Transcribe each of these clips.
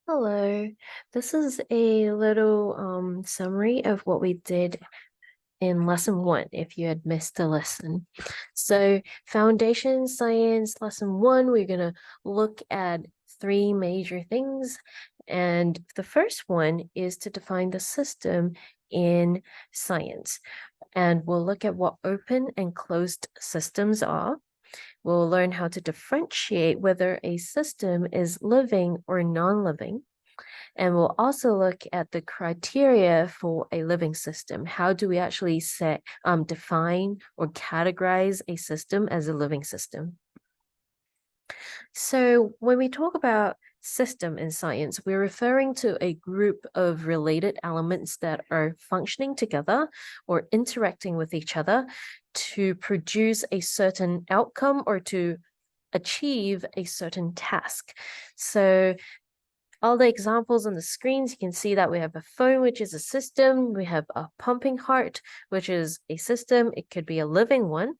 Hello, this is a little summary of what we did in lesson one if you had missed a lesson. So, foundation science lesson one, we're going to look at three major things. And the first one is to define the system in science. And we'll look at what open and closed systems are. We'll learn how to differentiate whether a system is living or non-living. And we'll also look at the criteria for a living system. How do we actually define or categorize a system as a living system? So when we talk about system in science, we're referring to a group of related elements that are functioning together or interacting with each other to produce a certain outcome or to achieve a certain task. So all the examples on the screens, you can see that we have a phone, which is a system. We have a pumping heart, which is a system. It could be a living one.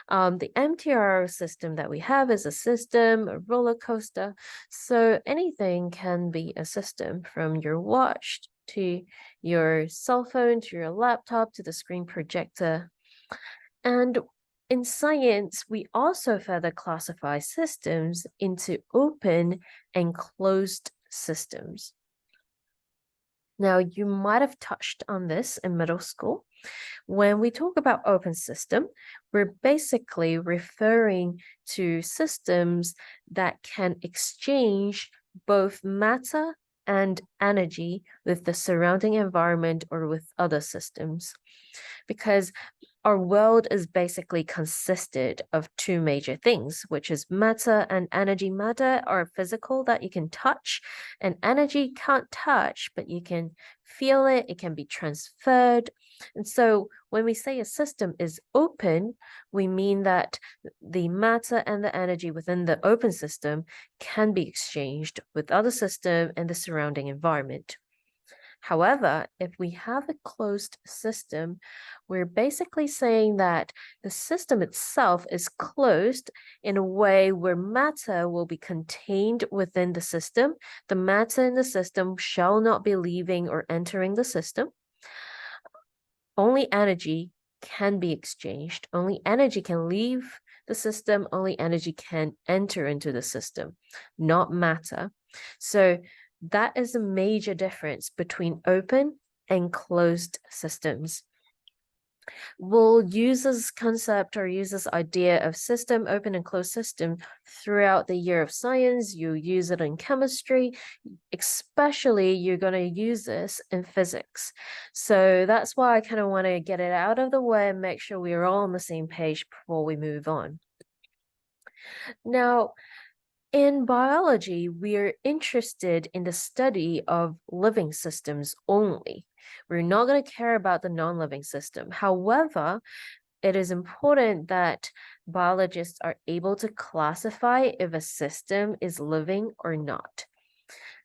The MTR system that we have is a system, a roller coaster. So anything can be a system, from your watch to your cell phone, to your laptop, to the screen projector. And in science, we also further classify systems into open and closed systems. Now, you might have touched on this in middle school. When we talk about open system, we're basically referring to systems that can exchange both matter and energy with the surrounding environment or with other systems. Because our world is basically consisted of two major things, which is matter and energy. Matter are physical that you can touch, and energy can't touch, but you can feel it, it can be transferred. And so when we say a system is open, we mean that the matter and the energy within the open system can be exchanged with other system and the surrounding environment. However, if we have a closed system, we're basically saying that the system itself is closed in a way where matter will be contained within the system. The matter in the system shall not be leaving or entering the system. Only energy can be exchanged. Only energy can leave the system. Only energy can enter into the system, not matter. So that is a major difference between open and closed systems. We'll use this concept or use this idea of system, open and closed system throughout the year of science. You use it in chemistry, especially you're going to use this in physics. So that's why I kind of want to get it out of the way and make sure we're all on the same page before we move on. Now, in biology, we're interested in the study of living systems only. We're not going to care about the non-living system. However, it is important that biologists are able to classify if a system is living or not.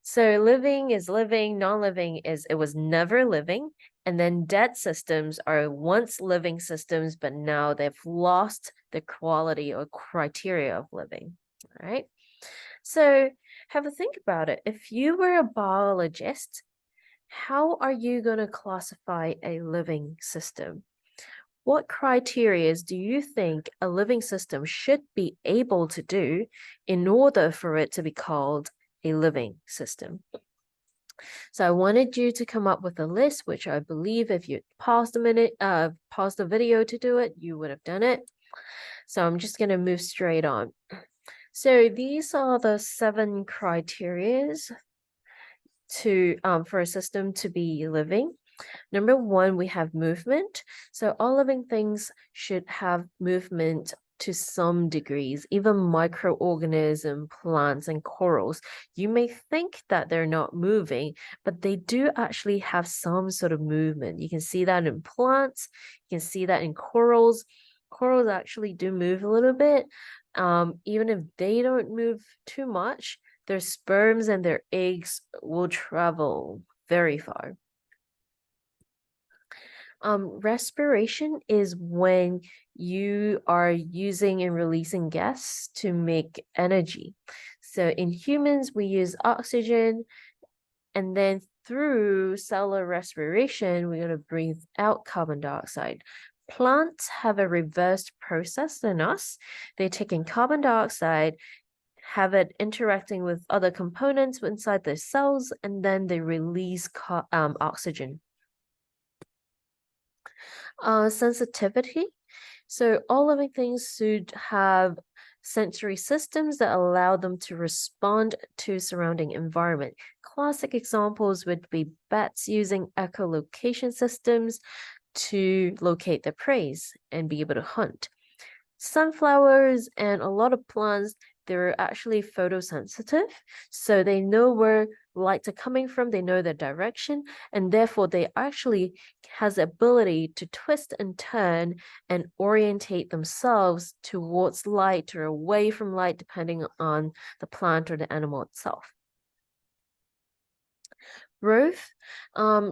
So living is living, non-living is it was never living, and then dead systems are once living systems, but now they've lost the quality or criteria of living. All right. So have a think about it. If you were a biologist, how are you going to classify a living system? What criteria do you think a living system should be able to do in order for it to be called a living system? So I wanted you to come up with a list, which I believe if you paused the video to do it, you would have done it. So I'm just going to move straight on. So these are the 7 criterias for a system to be living. Number 1, we have movement. So all living things should have movement to some degrees, even microorganisms, plants, and corals. You may think that they're not moving, but they do actually have some sort of movement. You can see that in plants, you can see that in corals. Corals actually do move a little bit. Even if they don't move too much, their sperms and their eggs will travel very far. Respiration is when you are using and releasing gas to make energy. So in humans, we use oxygen And then through cellular respiration, we're going to breathe out carbon dioxide. Plants have a reversed process than us. They take in carbon dioxide, have it interacting with other components inside their cells, and then they release oxygen. Sensitivity. So all living things should have sensory systems that allow them to respond to surrounding environment. Classic examples would be bats using echolocation systems to locate their prey and be able to hunt. Sunflowers and a lot of plants, they're actually photosensitive, so they know where lights are coming from, they know their direction, and therefore they actually has the ability to twist and turn and orientate themselves towards light or away from light, depending on the plant or the animal itself. Growth.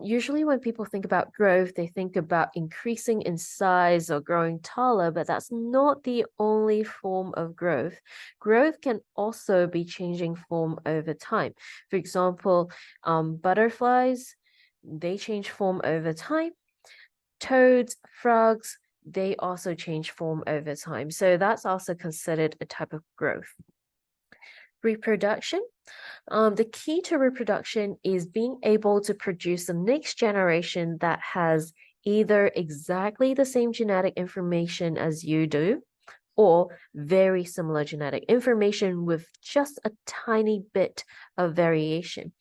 Usually when people think about growth, they think about increasing in size or growing taller, but that's not the only form of growth. Growth can also be changing form over time. For example, butterflies, they change form over time. Toads, frogs, they also change form over time. So that's also considered a type of growth. Reproduction. The key to reproduction is being able to produce the next generation that has either exactly the same genetic information as you do, or very similar genetic information with just a tiny bit of variation.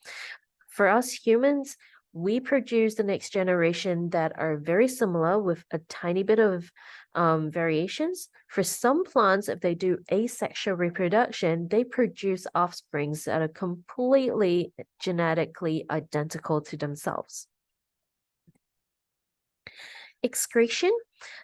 For us humans, we produce the next generation that are very similar with a tiny bit of variations. For some plants, if they do asexual reproduction, they produce offsprings that are completely genetically identical to themselves. Excretion.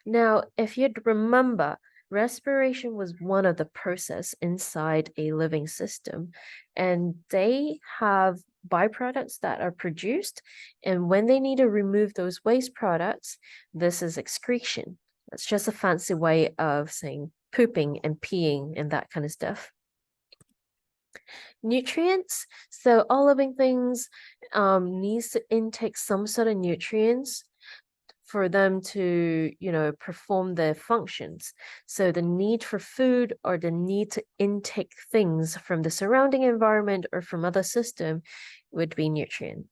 Now, if you'd remember, respiration was one of the process inside a living system, and they have byproducts that are produced, and when they need to remove those waste products, this is excretion. That's just a fancy way of saying pooping and peeing and that kind of stuff. Nutrients. So all living things needs to intake some sort of nutrients for them to, perform their functions. So the need for food or the need to intake things from the surrounding environment or from other system would be nutrient.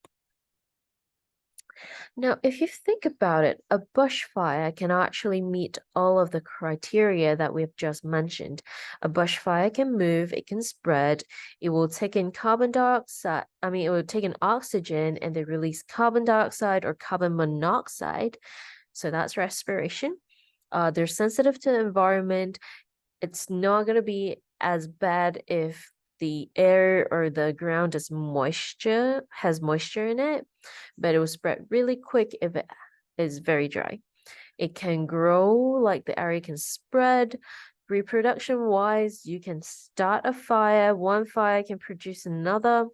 Now, if you think about it, a bushfire can actually meet all of the criteria that we've just mentioned. A bushfire can move, it can spread, it will take in carbon dioxide, it will take in oxygen and they release carbon dioxide or carbon monoxide. So that's respiration. They're sensitive to the environment. It's not going to be as bad if the air or the ground has moisture in it, but it will spread really quick if it is very dry. It can grow, like the area can spread. Reproduction wise, you can start a fire. One fire can produce another.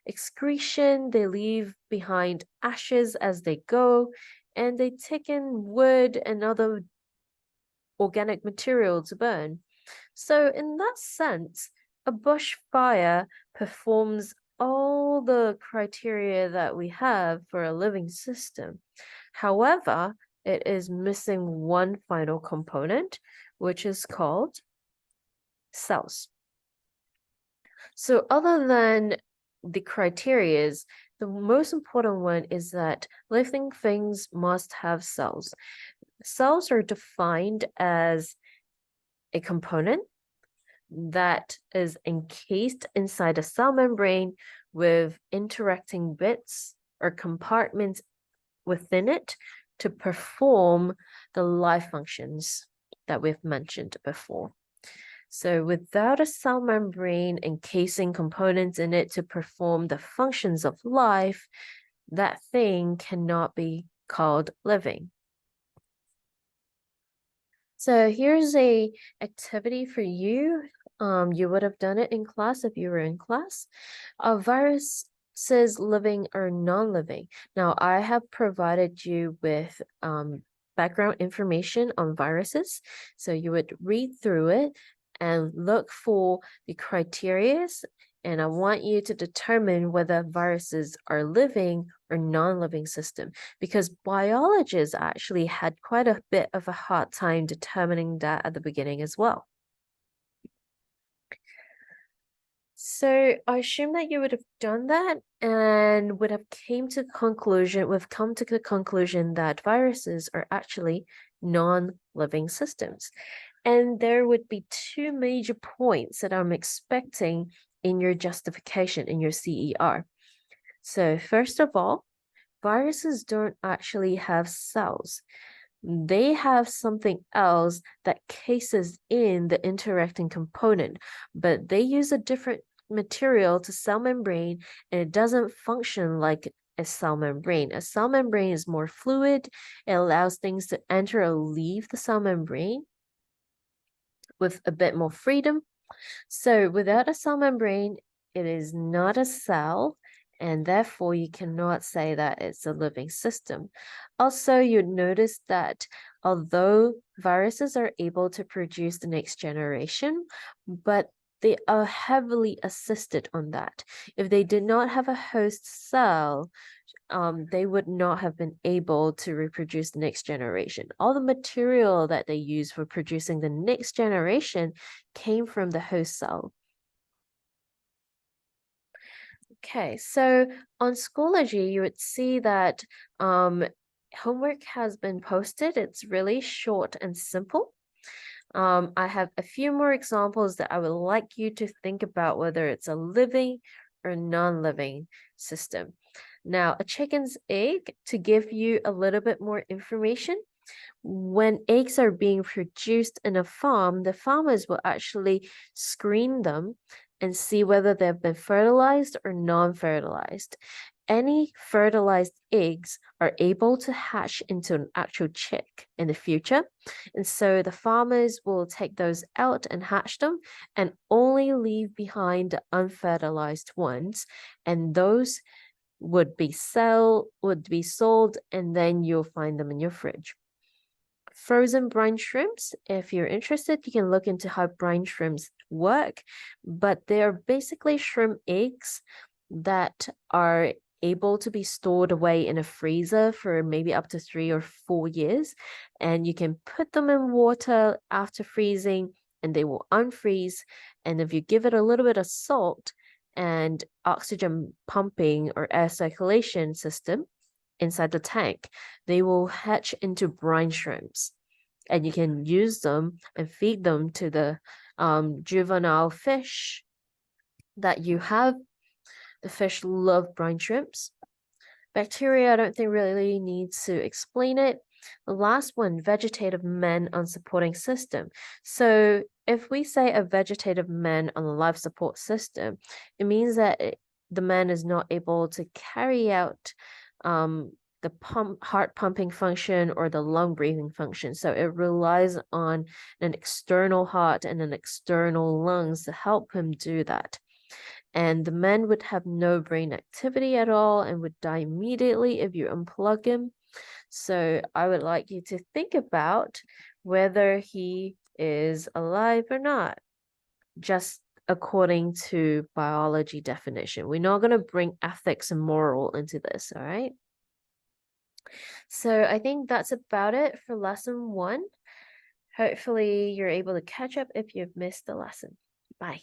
Excretion, they leave behind ashes as they go, and they take in wood and other organic material to burn. So in that sense, a bushfire performs all the criteria that we have for a living system. However, it is missing one final component, which is called cells. So other than the criterias, the most important one is that living things must have cells. Cells are defined as a component that is encased inside a cell membrane with interacting bits or compartments within it to perform the life functions that we've mentioned before. So without a cell membrane encasing components in it to perform the functions of life, that thing cannot be called living. So here's a activity for you. You would have done it in class if you were in class. A virus says living or non-living. Now, I have provided you with background information on viruses. So you would read through it and look for the criteria and I want you to determine whether viruses are living or non-living system, because biologists actually had quite a bit of a hard time determining that at the beginning as well. So I assume that you would have done that and would have come to the conclusion that viruses are actually non-living systems. And there would be two major points that I'm expecting in your justification in your CER. So first of all, viruses don't actually have cells. They have something else that cases in the interacting component, but they use a different material to cell membrane, and it doesn't function like a cell membrane. A cell membrane is more fluid. It allows things to enter or leave the cell membrane with a bit more freedom. So without a cell membrane, it is not a cell, and therefore you cannot say that it's a living system. Also, you'd notice that although viruses are able to produce the next generation, but they are heavily assisted on that. If they did not have a host cell, they would not have been able to reproduce the next generation. All the material that they use for producing the next generation came from the host cell. Okay, so on Schoology, you would see that homework has been posted. It's really short and simple. I have a few more examples that I would like you to think about whether it's a living or non-living system. Now, a chicken's egg, to give you a little bit more information, when eggs are being produced in a farm, the farmers will actually screen them and see whether they've been fertilized or non-fertilized. Any fertilized eggs are able to hatch into an actual chick in the future. And so the farmers will take those out and hatch them and only leave behind the unfertilized ones. And those would be sold, and then you'll find them in your fridge. Frozen brine shrimps, if you're interested, you can look into how brine shrimps work, but they're basically shrimp eggs that are able to be stored away in a freezer for maybe up to 3 or 4 years, and you can put them in water after freezing and they will unfreeze. And if you give it a little bit of salt and oxygen pumping or air circulation system inside the tank, they will hatch into brine shrimps, and you can use them and feed them to the juvenile fish that you have. The fish love brine shrimps. Bacteria, I don't think really needs to explain it. The last one, vegetative men on supporting system. So if we say a vegetative man on a life support system, it means that the man is not able to carry out the heart pumping function or the lung breathing function. So it relies on an external heart and an external lungs to help him do that. And the man would have no brain activity at all and would die immediately if you unplug him. So I would like you to think about whether he is alive or not, just according to biology definition. We're not going to bring ethics and moral into this, all right? So I think that's about it for lesson 1. Hopefully you're able to catch up if you've missed the lesson. Bye.